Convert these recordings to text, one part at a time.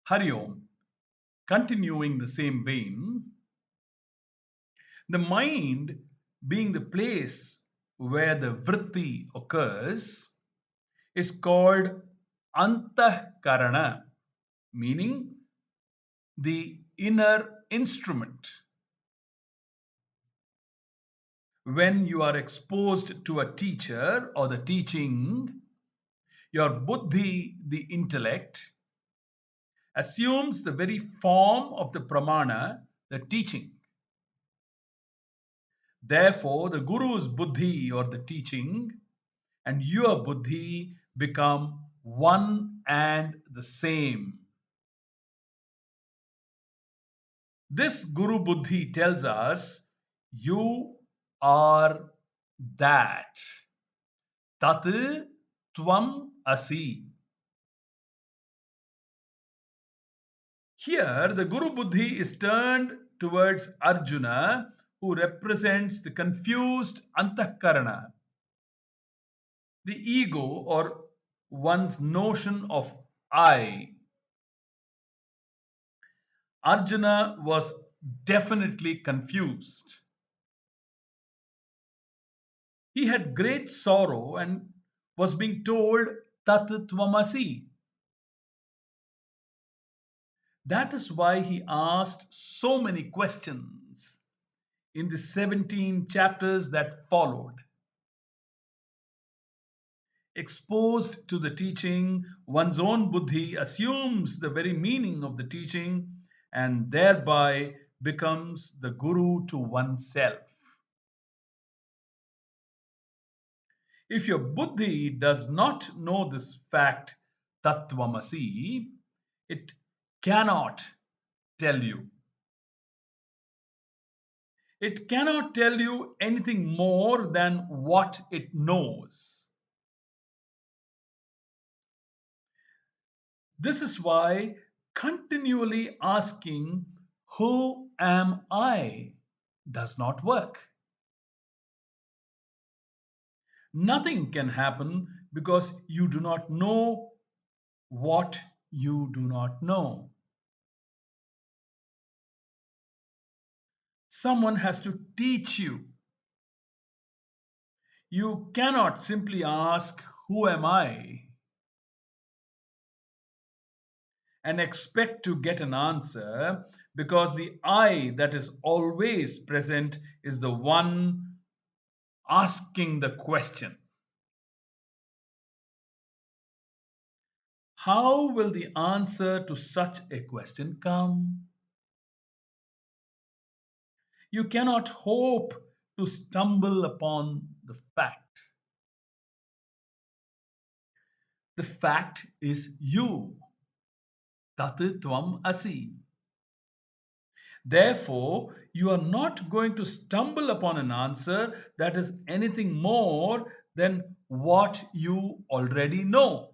Hari Om. Continuing the same vein, the mind being the place where the vritti occurs is called antahkarana, meaning the inner instrument. When you are exposed to a teacher or the teaching, your buddhi, the intellect, assumes the very form of the pramana, the teaching. Therefore, the Guru's buddhi or the teaching and your buddhi become one and the same. This Guru buddhi tells us you are that. Tat tvam asi. Here, the Guru buddhi is turned towards Arjuna, who represents the confused antahkarana, the ego or one's notion of I. Arjuna was definitely confused. He had great sorrow and was being told Tat Tvamasi. That is why he asked so many questions in the 17 chapters that followed. Exposed to the teaching, one's own buddhi assumes the very meaning of the teaching and thereby becomes the guru to oneself. If your buddhi does not know this fact, Tattvamasi, it cannot tell you. It cannot tell you anything more than what it knows. This is why continually asking, who am I, does not work. Nothing can happen because you do not know what you do not know. Someone has to teach you. You cannot simply ask, who am I? And expect to get an answer because the I that is always present is the one asking the question. How will the answer to such a question come? You cannot hope to stumble upon the fact. The fact is you. Tat tvam asi. Therefore, you are not going to stumble upon an answer that is anything more than what you already know.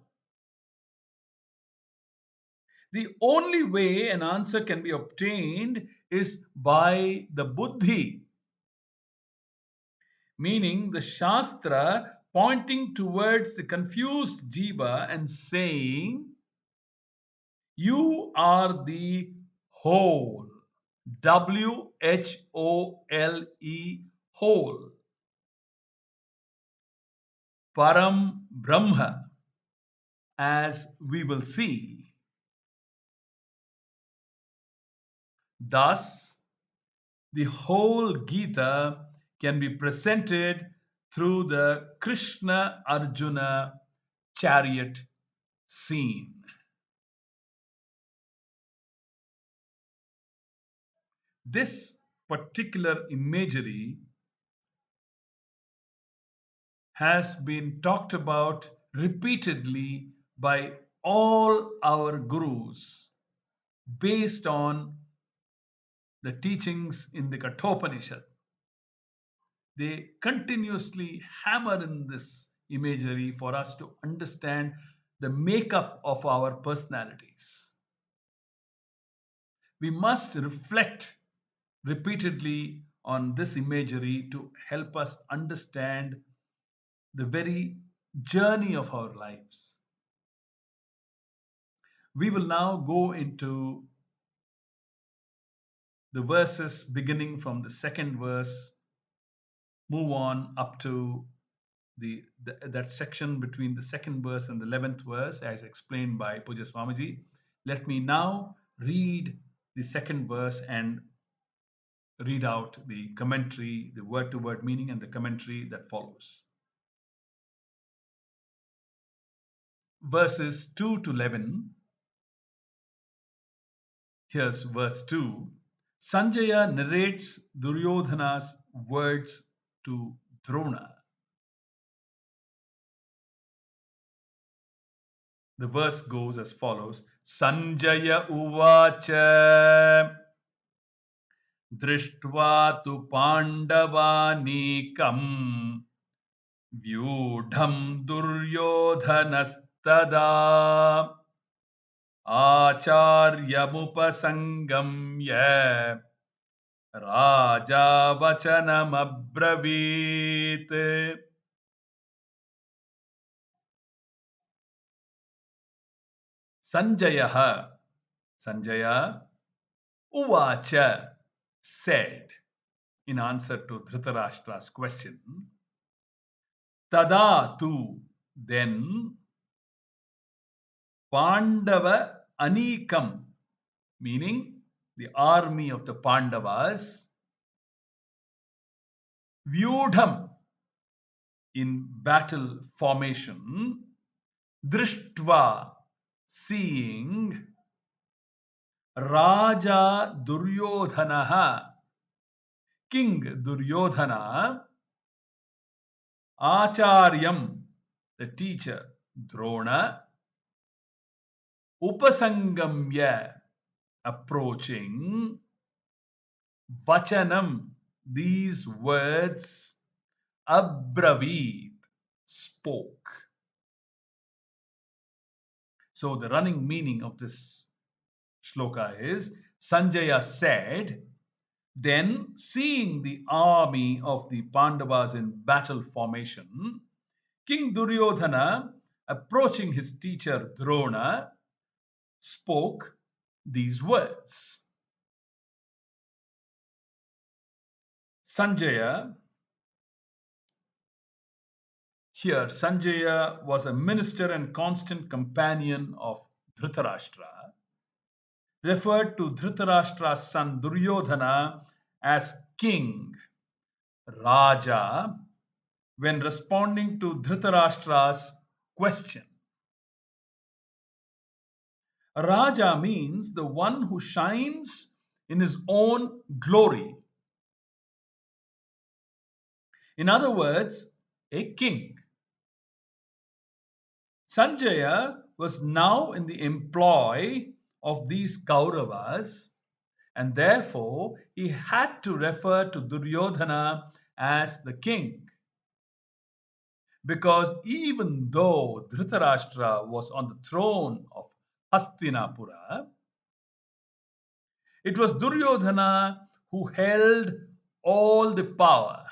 The only way an answer can be obtained is by the buddhi, meaning the Shastra pointing towards the confused jiva and saying, you are the whole. WHOLE, whole. Param Brahma, as we will see. Thus, the whole Gita can be presented through the Krishna Arjuna chariot scene. This particular imagery has been talked about repeatedly by all our gurus based on the teachings in the Kathopanishad. They continuously hammer in this imagery for us to understand the makeup of our personalities. We must reflect repeatedly on this imagery to help us understand the very journey of our lives. We will now go into the verses beginning from the second verse, move on up to that section between the second verse and the 11th verse, as explained by Poojya Swamiji. Let me now read the second verse and read out the commentary, the word to word meaning, and the commentary that follows. Verses 2 to 11. Here's verse 2. Sanjaya narrates Duryodhana's words to Drona. The verse goes as follows. Sanjaya uvacha दृष्ट्वा तु पाण्डवानीकम् व्यूढं दुर्योधनस्तदा आचार्यमुपसङ्गम्य राजा वचनमब्रवीत्. Sanjaya uvacha said in answer to Dhritarashtra's question, tada tu, then, Pandava Anikam, meaning the army of the Pandavas, Vyudham, in battle formation, Drishtva, seeing, Raja Duryodhanaha, King Duryodhana, Acharyam, the teacher, Drona, Upasangamya, approaching, Vachanam, these words, Abraveed, spoke. So the running meaning of this shloka is Sanjaya said, then seeing the army of the Pandavas in battle formation, King Duryodhana, approaching his teacher Drona, spoke these words. Sanjaya, here Sanjaya was a minister and constant companion of Dhritarashtra, referred to Dhritarashtra's son Duryodhana as king, Raja, when responding to Dhritarashtra's question. Raja means the one who shines in his own glory. In other words, a king. Sanjaya was now in the employ of these Kauravas, and therefore he had to refer to Duryodhana as the king. Because even though Dhritarashtra was on the throne of Hastinapura, it was Duryodhana who held all the power.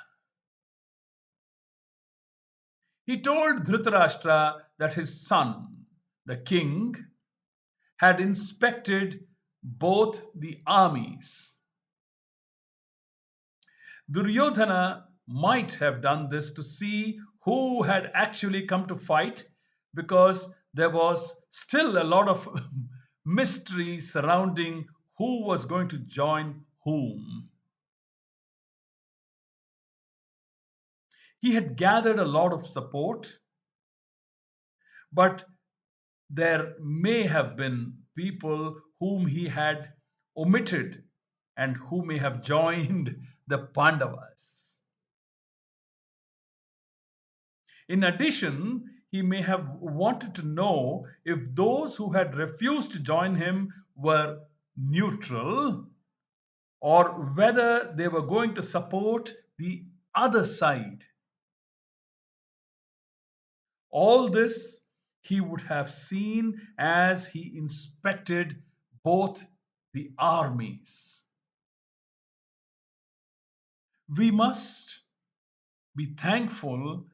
He told Dhritarashtra that his son, the king, had inspected both the armies. Duryodhana might have done this to see who had actually come to fight, because there was still a lot of mystery surrounding who was going to join whom. He had gathered a lot of support, but there may have been people whom he had omitted and who may have joined the Pandavas. In addition, he may have wanted to know if those who had refused to join him were neutral or whether they were going to support the other side. All this he would have seen as he inspected both the armies. We must be thankful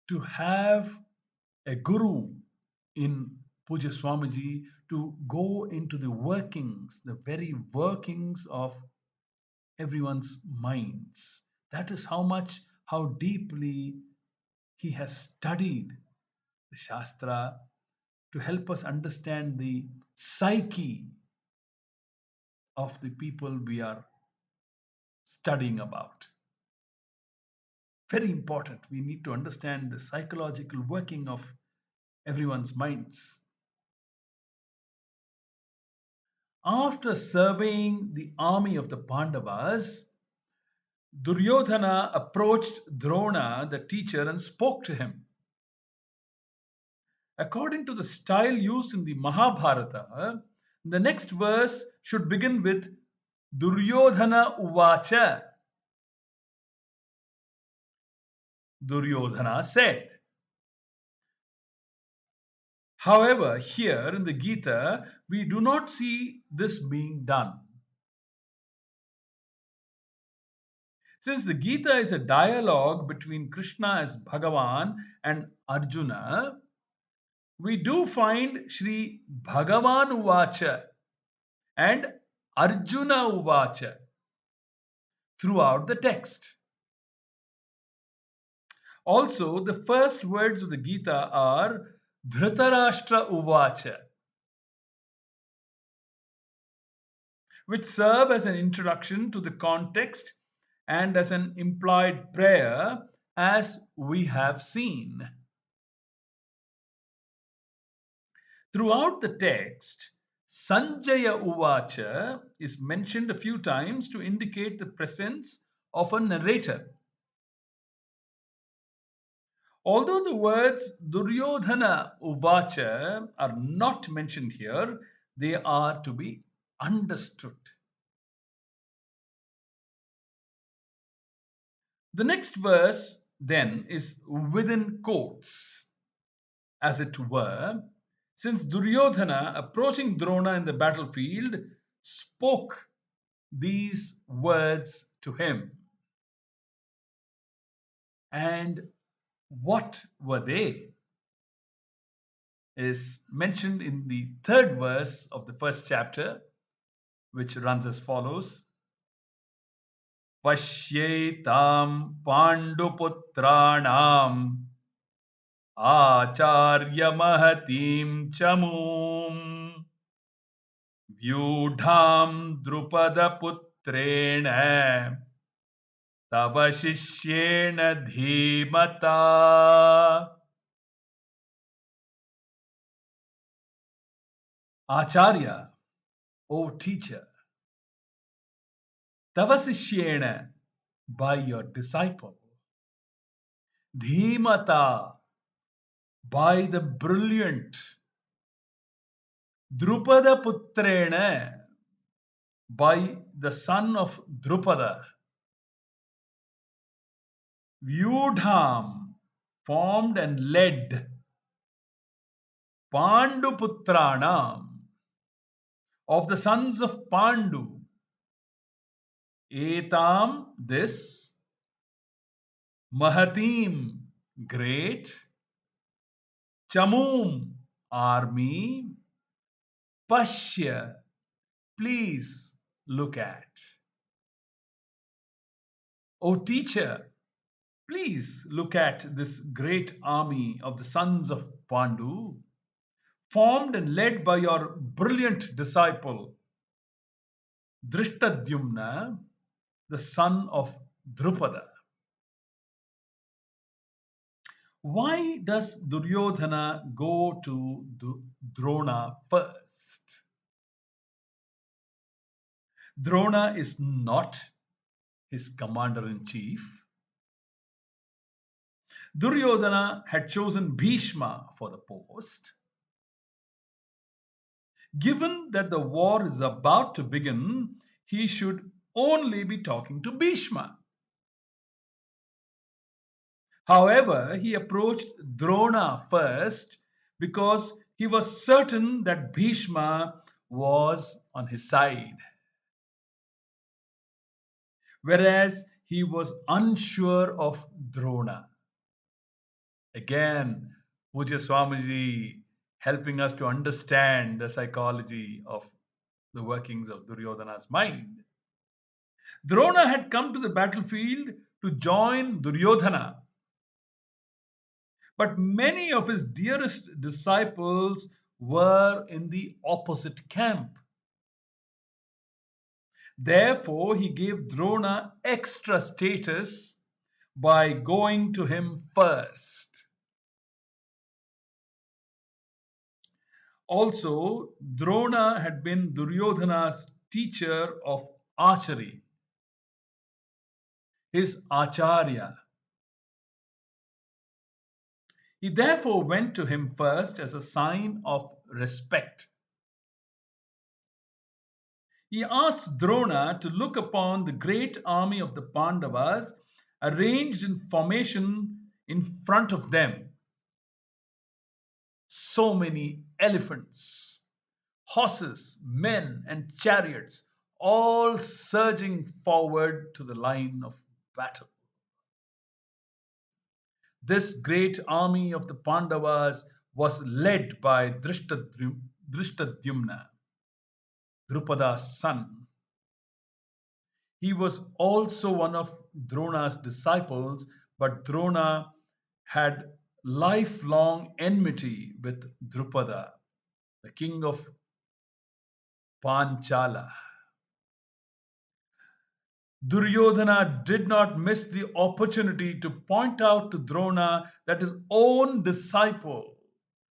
to have a guru in Poojya Swamiji to go into the workings, the very workings of everyone's minds. That is how much, how deeply he has studied the Shastra to help us understand the psyche of the people we are studying about. Very important. We need to understand the psychological working of everyone's minds. After surveying the army of the Pandavas, Duryodhana approached Drona, the teacher, and spoke to him. According to the style used in the Mahabharata, the next verse should begin with Duryodhana Uvacha. Duryodhana said. However, here in the Gita, we do not see this being done. Since the Gita is a dialogue between Krishna as Bhagavan and Arjuna, we do find Shri Bhagavan Uvacha and Arjuna Uvacha throughout the text. Also, the first words of the Gita are Dhritarashtra Uvacha, which serve as an introduction to the context and as an implied prayer, as we have seen. Throughout the text, Sanjaya Uvacha is mentioned a few times to indicate the presence of a narrator. Although the words Duryodhana Uvacha are not mentioned here, they are to be understood. The next verse then is within quotes, as it were, since Duryodhana, approaching Drona in the battlefield, spoke these words to him. And what were they? Is mentioned in the third verse of the first chapter, which runs as follows. Pashyetam Panduputranam Acharya Mahatim Chamum Vyudham Drupada Putrena Tava Shishyena Dhimata. Acharya, O teacher, Tava Sishyena, by your disciple, Dhimata, by the brilliant, Drupada Putrena, by the son of Drupada, Vyudham, formed and led, Panduputranam, of the sons of Pandu, Etam, this, Mahatim, great, Chamum, army, Pashya, please look at. O teacher, please look at this great army of the sons of Pandu, formed and led by your brilliant disciple, Drishtadyumna, the son of Drupada. Why does Duryodhana go to Drona first? Drona is not his commander in chief. Duryodhana had chosen Bhishma for the post. Given that the war is about to begin, he should only be talking to Bhishma. However, he approached Drona first because he was certain that Bhishma was on his side. Whereas he was unsure of Drona. Again, Poojya Swamiji helping us to understand the psychology of the workings of Duryodhana's mind. Drona had come to the battlefield to join Duryodhana, but many of his dearest disciples were in the opposite camp. Therefore, he gave Drona extra status by going to him first. Also, Drona had been Duryodhana's teacher of archery, his acharya. He therefore went to him first as a sign of respect. He asked Drona to look upon the great army of the Pandavas arranged in formation in front of them. So many elephants, horses, men, and chariots, all surging forward to the line of battle. This great army of the Pandavas was led by Drishtadyumna, Drupada's son. He was also one of Drona's disciples, but Drona had lifelong enmity with Drupada, the king of Panchala. Duryodhana did not miss the opportunity to point out to Drona that his own disciple,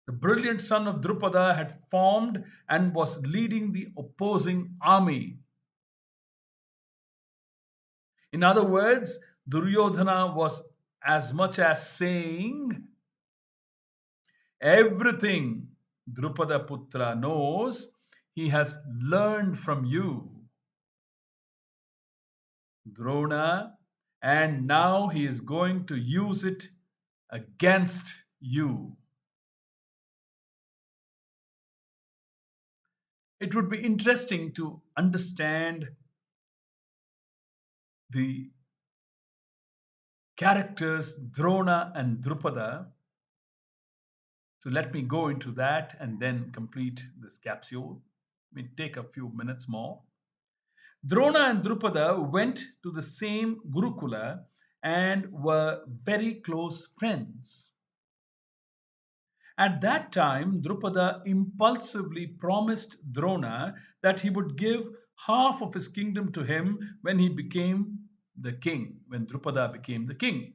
the brilliant son of Drupada, had formed and was leading the opposing army. In other words, Duryodhana was as much as saying, everything Drupada Putra knows, he has learned from you, Drona, and now he is going to use it against you. It would be interesting to understand the characters Drona and Drupada. So let me go into that and then complete this capsule. It may take a few minutes more. Drona and Drupada went to the same Gurukula and were very close friends. At that time, Drupada impulsively promised Drona that he would give half of his kingdom to him when he became the king, when Drupada became the king.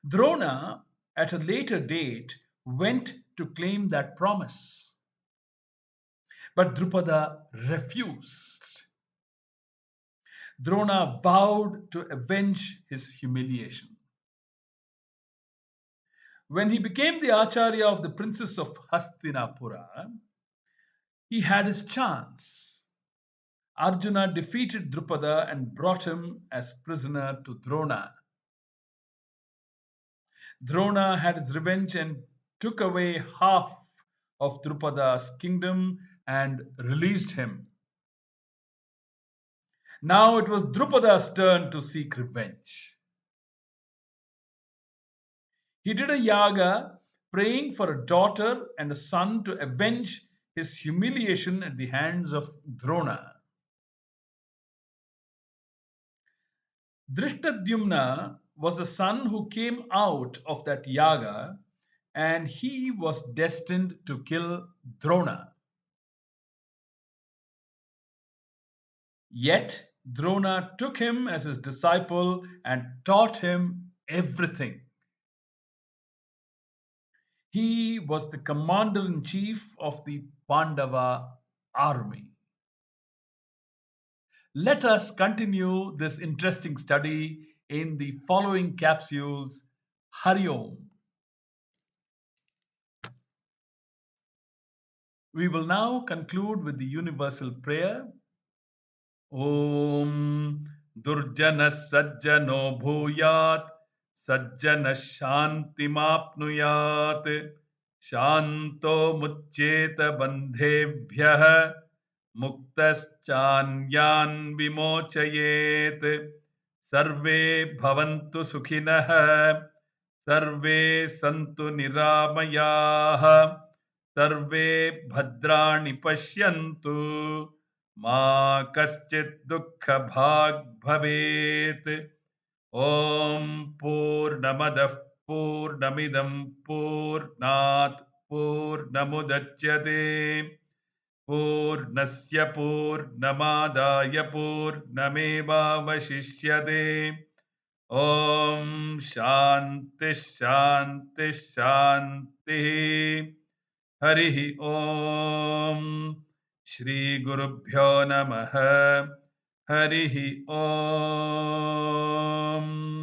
Drona, at a later date, went to claim that promise. But Drupada refused. Drona vowed to avenge his humiliation. When he became the Acharya of the princess of Hastinapura, he had his chance. Arjuna defeated Drupada and brought him as prisoner to Drona. Drona had his revenge and took away half of Drupada's kingdom and released him. Now it was Drupada's turn to seek revenge. He did a yaga, praying for a daughter and a son to avenge his humiliation at the hands of Drona. Drishtadyumna was a son who came out of that yaga, and he was destined to kill Drona. Yet Drona took him as his disciple and taught him everything. He was the commander in chief of the Pandava army. Let us continue this interesting study in the following capsules. Hari Om. We will now conclude with the universal prayer. Om Durjana Sajjano Bhuyat Sajjana Shantimapnuyat Shanto Muccheta Bandhebhyah Muktaschanyan Vimochayet Sarve Bhavantu Sukhinah Sarve Santu Niramayah सर्वे भद्राणि पश्यन्तु मा कश्चित् दुःखभाग् भवेत्। ॐ पूर्णमदः पूर्णमिदं पूर्णात् पूर्णमुदच्यते पूर्णस्य पूर्णमादाय पूर्णमेवावशिष्यते। ॐ शान्ति शान्ति शान्तिः। हरिः ॐ श्रीगुरुभ्यो नमः। हरिः ॐ।